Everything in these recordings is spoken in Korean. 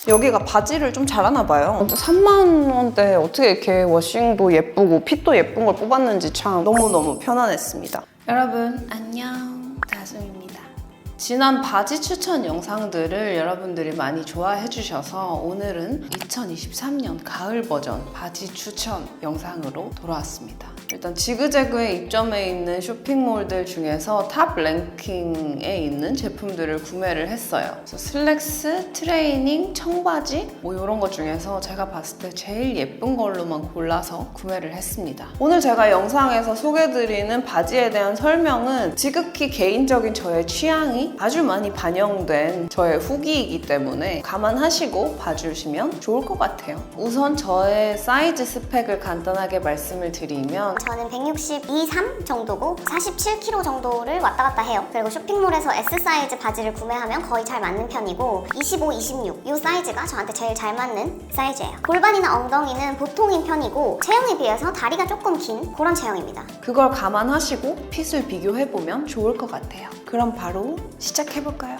여기가 바지를 좀 잘하나 봐요. 3만 원대 어떻게 이렇게 워싱도 예쁘고 핏도 예쁜 걸 뽑았는지 참 너무너무 편안했습니다. 여러분 안녕, 다솜입니다. 지난 바지 추천 영상들을 여러분들이 많이 좋아해 주셔서 오늘은 2023년 가을 버전 바지 추천 영상으로 돌아왔습니다. 일단 지그재그에 입점해 있는 쇼핑몰들 중에서 탑 랭킹에 있는 제품들을 구매를 했어요. 그래서 슬랙스, 트레이닝, 청바지 뭐 이런 것 중에서 제가 봤을 때 제일 예쁜 걸로만 골라서 구매를 했습니다. 오늘 제가 영상에서 소개해드리는 바지에 대한 설명은 지극히 개인적인 저의 취향이 아주 많이 반영된 저의 후기이기 때문에 감안하시고 봐주시면 좋을 것 같아요. 우선 저의 사이즈 스펙을 간단하게 말씀을 드리면 저는 162, 3 정도고 47kg 정도를 왔다 갔다 해요. 그리고 쇼핑몰에서 S 사이즈 바지를 구매하면 거의 잘 맞는 편이고 25, 26 이 사이즈가 저한테 제일 잘 맞는 사이즈예요. 골반이나 엉덩이는 보통인 편이고 체형에 비해서 다리가 조금 긴 그런 체형입니다. 그걸 감안하시고 핏을 비교해보면 좋을 것 같아요. 그럼 바로 시작해볼까요?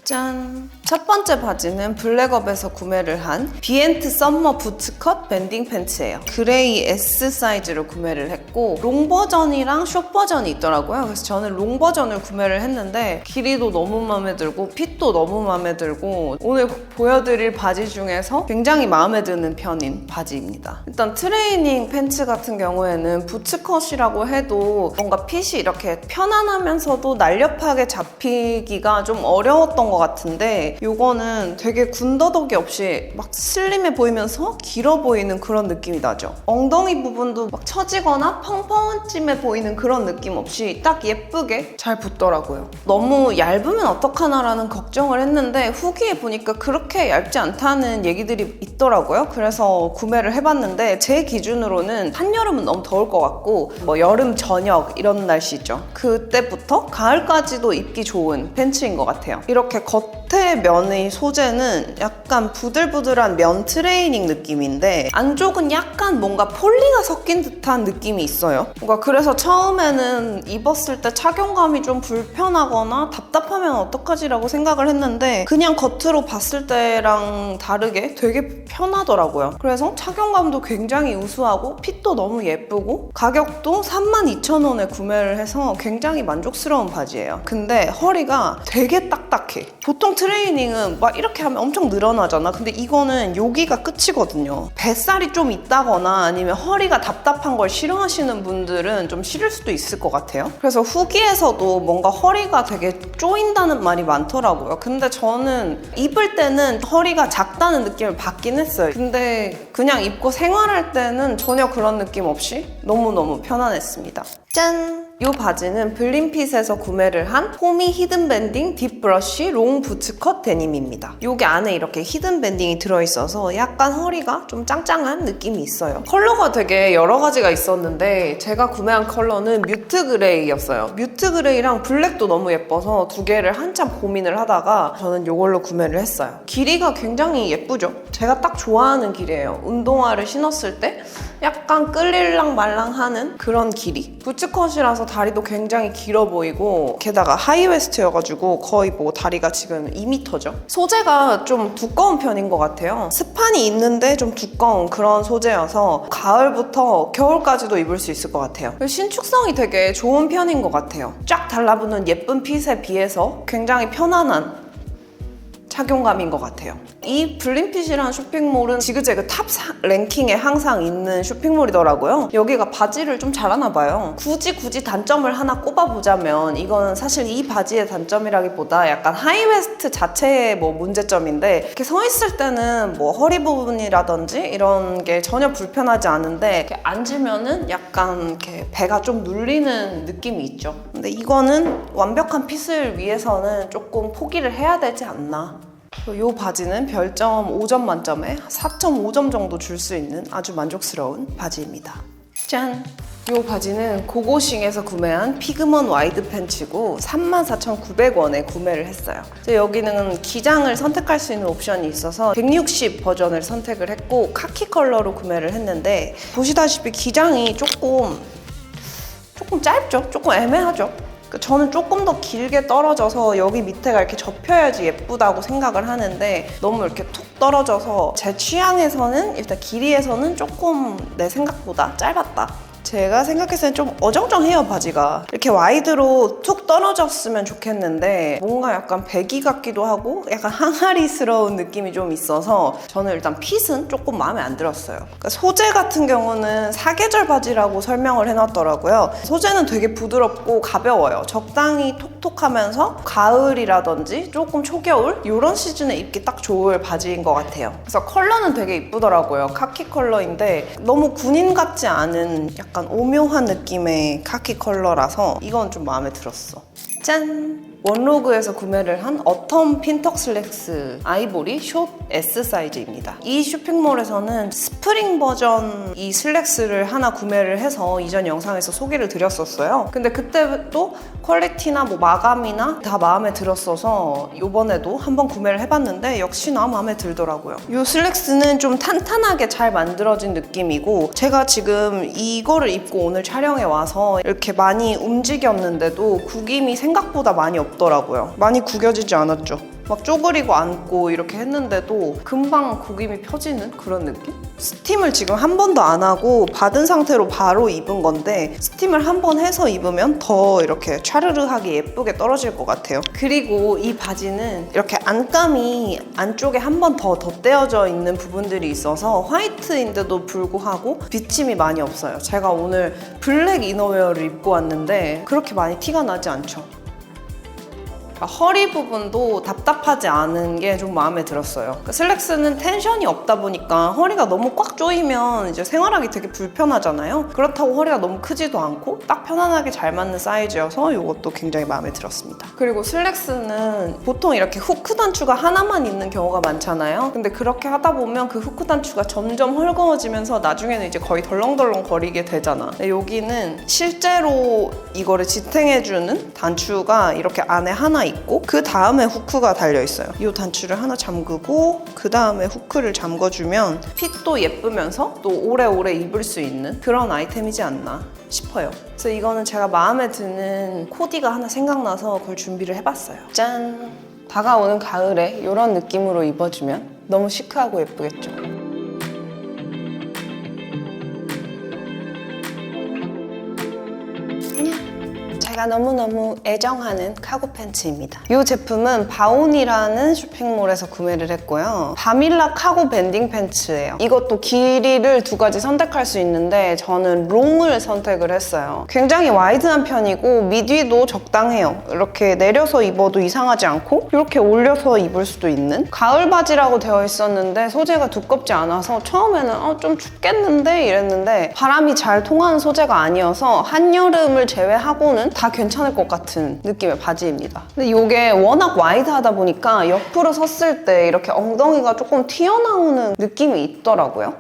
짠! 첫 번째 바지는 블랙업에서 구매를 한 비엔트 썸머 부츠컷 밴딩 팬츠예요. 그레이 S 사이즈로 구매를 했고 롱 버전이랑 숏 버전이 있더라고요. 그래서 저는 롱 버전을 구매를 했는데 길이도 너무 마음에 들고 핏도 너무 마음에 들고 오늘 보여드릴 바지 중에서 굉장히 마음에 드는 편인 바지입니다. 일단 트레이닝 팬츠 같은 경우에는 부츠컷이라고 해도 뭔가 핏이 이렇게 편안하면서도 날렵하게 잡히기가 좀 어려웠던 것 같은데 이거는 되게 군더더기 없이 막 슬림해 보이면서 길어 보이는 그런 느낌이 나죠. 엉덩이 부분도 막 처지거나 펑펑찜해 보이는 그런 느낌 없이 딱 예쁘게 잘 붙더라고요. 너무 얇으면 어떡하나라는 걱정을 했는데 후기에 보니까 그렇게 얇지 않다는 얘기들이 있더라고요. 그래서 구매를 해봤는데 제 기준으로는 한여름은 너무 더울 것 같고 뭐 여름 저녁 이런 날씨죠. 그때부터 가을까지도 입기 좋은 팬츠인 것 같아요. 이렇게 겉에 면의 소재는 약간 부들부들한 면 트레이닝 느낌인데 안쪽은 약간 뭔가 폴리가 섞인 듯한 느낌이 있어요. 뭔가 그래서 처음에는 입었을 때 착용감이 좀 불편하거나 답답하면 어떡하지라고 생각을 했는데 그냥 겉으로 봤을 때랑 다르게 되게 편하더라고요. 그래서 착용감도 굉장히 우수하고 핏도 너무 예쁘고 가격도 32,000원에 구매를 해서 굉장히 만족스러운 바지예요. 근데 허리가 되게 딱딱해. 보통 트레이닝은 막 이렇게 하면 엄청 늘어나잖아. 근데 이거는 여기가 끝이거든요. 뱃살이 좀 있다거나 아니면 허리가 답답한 걸 싫어하시는 분들은 좀 싫을 수도 있을 것 같아요. 그래서 후기에서도 뭔가 허리가 되게 쪼인다는 말이 많더라고요. 근데 저는 입을 때는 허리가 작다는 느낌을 받긴 했어요. 근데 그냥 입고 생활할 때는 전혀 그런 느낌 없이 너무너무 편안했습니다. 짠! 이 바지는 블림핏에서 구매를 한 호미 히든 밴딩 딥 브러쉬 롱 부츠컷 데님입니다. 여기 안에 이렇게 히든 밴딩이 들어있어서 약간 허리가 좀 짱짱한 느낌이 있어요. 컬러가 되게 여러 가지가 있었는데 제가 구매한 컬러는 뮤트 그레이였어요. 뮤트 그레이랑 블랙도 너무 예뻐서 두 개를 한참 고민을 하다가 저는 이걸로 구매를 했어요. 길이가 굉장히 예쁘죠? 제가 딱 좋아하는 길이에요. 운동화를 신었을 때 약간 끌릴랑 말랑하는 그런 길이. 부츠컷이라서 다리도 굉장히 길어 보이고 게다가 하이웨스트여가지고 거의 뭐 다리가 지금 2m죠. 소재가 좀 두꺼운 편인 것 같아요. 스판이 있는데 좀 두꺼운 그런 소재여서 가을부터 겨울까지도 입을 수 있을 것 같아요. 신축성이 되게 좋은 편인 것 같아요. 쫙 달라붙는 예쁜 핏에 비해서 굉장히 편안한 착용감인 것 같아요. 이 블림핏이라는 쇼핑몰은 지그재그 탑 랭킹에 항상 있는 쇼핑몰이더라고요. 여기가 바지를 좀 잘하나 봐요. 굳이 단점을 하나 꼽아보자면 이거는 사실 이 바지의 단점이라기보다 약간 하이웨스트 자체의 뭐 문제점인데 이렇게 서 있을 때는 뭐 허리 부분이라든지 이런 게 전혀 불편하지 않은데 이렇게 앉으면은 약간 이렇게 배가 좀 눌리는 느낌이 있죠. 근데 이거는 완벽한 핏을 위해서는 조금 포기를 해야 되지 않나. 이 바지는 별점 5점 만점에 4.5점 정도 줄 수 있는 아주 만족스러운 바지입니다. 짠! 이 바지는 고고싱에서 구매한 피그먼 와이드 팬츠고 34,900원에 구매를 했어요. 여기는 기장을 선택할 수 있는 옵션이 있어서 160 버전을 선택을 했고 카키 컬러로 구매를 했는데 보시다시피 기장이 조금 짧죠? 조금 애매하죠? 저는 조금 더 길게 떨어져서 여기 밑에가 이렇게 접혀야지 예쁘다고 생각을 하는데 너무 이렇게 툭 떨어져서 제 취향에서는 일단 길이에서는 조금 내 생각보다 짧았다. 제가 생각했을 땐 좀 어정쩡해요, 바지가. 이렇게 와이드로 툭 떨어졌으면 좋겠는데 뭔가 약간 배기 같기도 하고 약간 항아리스러운 느낌이 좀 있어서 저는 일단 핏은 조금 마음에 안 들었어요. 그러니까 소재 같은 경우는 사계절 바지라고 설명을 해놨더라고요. 소재는 되게 부드럽고 가벼워요. 적당히 톡톡하면서 가을이라든지 조금 초겨울 이런 시즌에 입기 딱 좋을 바지인 것 같아요. 그래서 컬러는 되게 이쁘더라고요. 카키 컬러인데 너무 군인 같지 않은 약간 오묘한 느낌의 카키 컬러라서 이건 좀 마음에 들었어. 짠! 원로그에서 구매를 한 어텀 핀턱 슬랙스 아이보리 숏 S 사이즈입니다. 이 쇼핑몰에서는 스프링 버전 이 슬랙스를 하나 구매를 해서 이전 영상에서 소개를 드렸었어요. 근데 그때도 퀄리티나 뭐 마감이나 다 마음에 들었어서 이번에도 한번 구매를 해봤는데 역시나 마음에 들더라고요. 이 슬랙스는 좀 탄탄하게 잘 만들어진 느낌이고 제가 지금 이거를 입고 오늘 촬영에 와서 이렇게 많이 움직였는데도 구김이 생각보다 많이 없더라고요. 많이 구겨지지 않았죠. 막 쪼그리고 앉고 이렇게 했는데도 금방 구김이 펴지는 그런 느낌? 스팀을 지금 한 번도 안 하고 받은 상태로 바로 입은 건데 스팀을 한 번 해서 입으면 더 이렇게 촤르르하게 예쁘게 떨어질 것 같아요. 그리고 이 바지는 이렇게 안감이 안쪽에 한 번 더 덧대어져 있는 부분들이 있어서 화이트인데도 불구하고 비침이 많이 없어요. 제가 오늘 블랙 이너웨어를 입고 왔는데 그렇게 많이 티가 나지 않죠. 허리 부분도 답답하지 않은 게 좀 마음에 들었어요. 슬랙스는 텐션이 없다 보니까 허리가 너무 꽉 조이면 이제 생활하기 되게 불편하잖아요. 그렇다고 허리가 너무 크지도 않고 딱 편안하게 잘 맞는 사이즈여서 이것도 굉장히 마음에 들었습니다. 그리고 슬랙스는 보통 이렇게 후크 단추가 하나만 있는 경우가 많잖아요. 근데 그렇게 하다 보면 그 후크 단추가 점점 헐거워지면서 나중에는 이제 거의 덜렁덜렁 거리게 되잖아. 근데 여기는 실제로 이거를 지탱해주는 단추가 이렇게 안에 하나 있고 그 다음에 후크가 달려있어요. 이 단추를 하나 잠그고 그 다음에 후크를 잠궈주면 핏도 예쁘면서 또 오래오래 입을 수 있는 그런 아이템이지 않나 싶어요. 그래서 이거는 제가 마음에 드는 코디가 하나 생각나서 그걸 준비를 해봤어요. 짠! 다가오는 가을에 이런 느낌으로 입어주면 너무 시크하고 예쁘겠죠? 제가 너무너무 애정하는 카고 팬츠입니다. 이 제품은 바온이라는 쇼핑몰에서 구매를 했고요. 바밀라 카고 밴딩 팬츠예요. 이것도 길이를 두 가지 선택할 수 있는데 저는 롱을 선택을 했어요. 굉장히 와이드한 편이고 미디도 적당해요. 이렇게 내려서 입어도 이상하지 않고 이렇게 올려서 입을 수도 있는 가을 바지라고 되어 있었는데 소재가 두껍지 않아서 처음에는 좀 춥겠는데 이랬는데 바람이 잘 통하는 소재가 아니어서 한여름을 제외하고는 다 괜찮을 것 같은 느낌의 바지입니다. 근데 이게 워낙 와이드하다 보니까 옆으로 섰을 때 이렇게 엉덩이가 조금 튀어나오는 느낌이 있더라고요.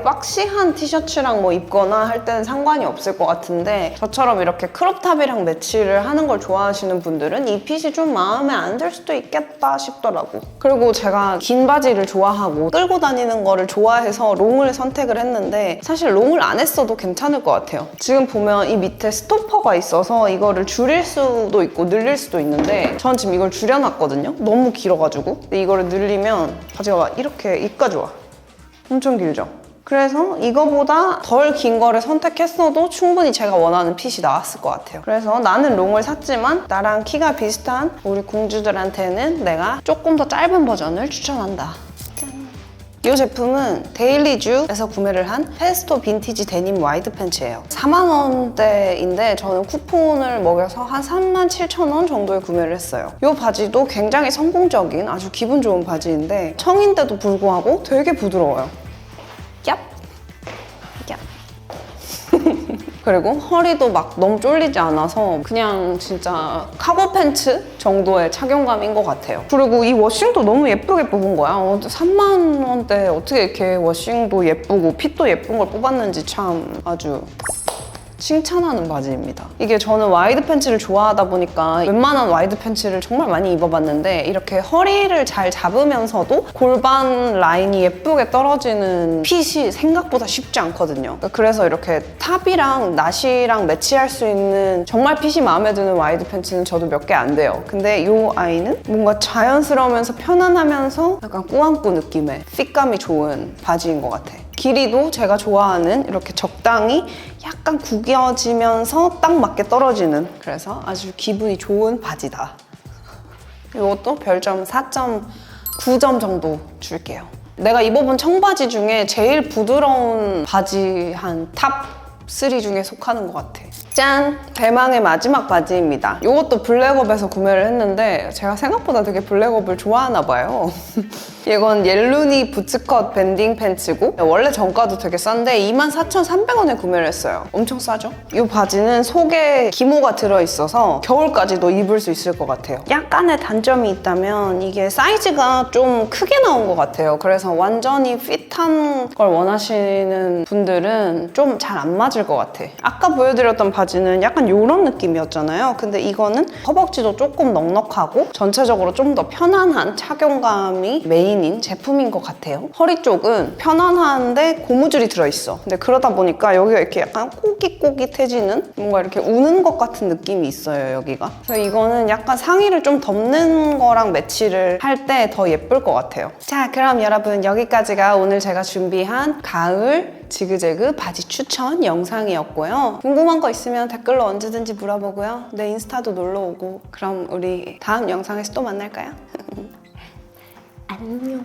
박시한 티셔츠랑 뭐 입거나 할 때는 상관이 없을 것 같은데 저처럼 이렇게 크롭탑이랑 매치를 하는 걸 좋아하시는 분들은 이 핏이 좀 마음에 안 들 수도 있겠다 싶더라고. 그리고 제가 긴 바지를 좋아하고 끌고 다니는 거를 좋아해서 롱을 선택을 했는데 사실 롱을 안 했어도 괜찮을 것 같아요. 지금 보면 이 밑에 스토퍼가 있어서 이거를 줄일 수도 있고 늘릴 수도 있는데 전 지금 이걸 줄여놨거든요. 너무 길어가지고. 근데 이거를 늘리면 바지가 막 이렇게 입까지 와. 엄청 길죠? 그래서 이거보다 덜 긴 거를 선택했어도 충분히 제가 원하는 핏이 나왔을 것 같아요. 그래서 나는 롱을 샀지만 나랑 키가 비슷한 우리 공주들한테는 내가 조금 더 짧은 버전을 추천한다. 이 제품은 데일리주에서 구매를 한 페스토 빈티지 데님 와이드 팬츠예요. 4만 원대인데 저는 쿠폰을 먹여서 한 37,000원 정도에 구매를 했어요. 이 바지도 굉장히 성공적인 아주 기분 좋은 바지인데 청인데도 불구하고 되게 부드러워요. 얍! 얍! 그리고 허리도 막 너무 쫄리지 않아서 그냥 진짜 카고 팬츠 정도의 착용감인 것 같아요. 그리고 이 워싱도 너무 예쁘게 뽑은 거야. 3만 원대 어떻게 이렇게 워싱도 예쁘고 핏도 예쁜 걸 뽑았는지 참 아주 칭찬하는 바지입니다. 이게 저는 와이드 팬츠를 좋아하다 보니까 웬만한 와이드 팬츠를 정말 많이 입어봤는데 이렇게 허리를 잘 잡으면서도 골반 라인이 예쁘게 떨어지는 핏이 생각보다 쉽지 않거든요. 그래서 이렇게 탑이랑 나시랑 매치할 수 있는 정말 핏이 마음에 드는 와이드 팬츠는 저도 몇 개 안 돼요. 근데 이 아이는 뭔가 자연스러우면서 편안하면서 약간 꾸안꾸 느낌의 핏감이 좋은 바지인 것 같아. 길이도 제가 좋아하는 이렇게 적당히 약간 구겨지면서 딱 맞게 떨어지는, 그래서 아주 기분이 좋은 바지다. 이것도 별점 4.9점 정도 줄게요. 내가 입어본 청바지 중에 제일 부드러운 바지 한 탑 3 중에 속하는 것 같아. 짠! 대망의 마지막 바지입니다. 이것도 블랙업에서 구매를 했는데 제가 생각보다 되게 블랙업을 좋아하나 봐요. 이건 옐루니 부츠컷 밴딩 팬츠고 원래 정가도 되게 싼데 24,300원에 구매를 했어요. 엄청 싸죠? 이 바지는 속에 기모가 들어있어서 겨울까지도 입을 수 있을 것 같아요. 약간의 단점이 있다면 이게 사이즈가 좀 크게 나온 것 같아요. 그래서 완전히 핏한 걸 원하시는 분들은 좀 잘 안 맞을 것 같아. 아까 보여드렸던 바지는 약간 이런 느낌이었잖아요. 근데 이거는 허벅지도 조금 넉넉하고 전체적으로 좀 더 편안한 착용감이 메인인 제품인 것 같아요. 허리 쪽은 편안한데 고무줄이 들어있어. 근데 그러다 보니까 여기가 이렇게 약간 꼬깃꼬깃해지는 뭔가 이렇게 우는 것 같은 느낌이 있어요, 여기가. 그래서 이거는 약간 상의를 좀 덮는 거랑 매치를 할 때 더 예쁠 것 같아요. 자, 그럼 여러분 여기까지가 오늘 제가 준비한 가을 지그재그 바지 추천 영상이었고요. 궁금한 거 있으면 댓글로 언제든지 물어보고요. 내 인스타도 놀러오고. 그럼 우리 다음 영상에서 또 만날까요? 안녕.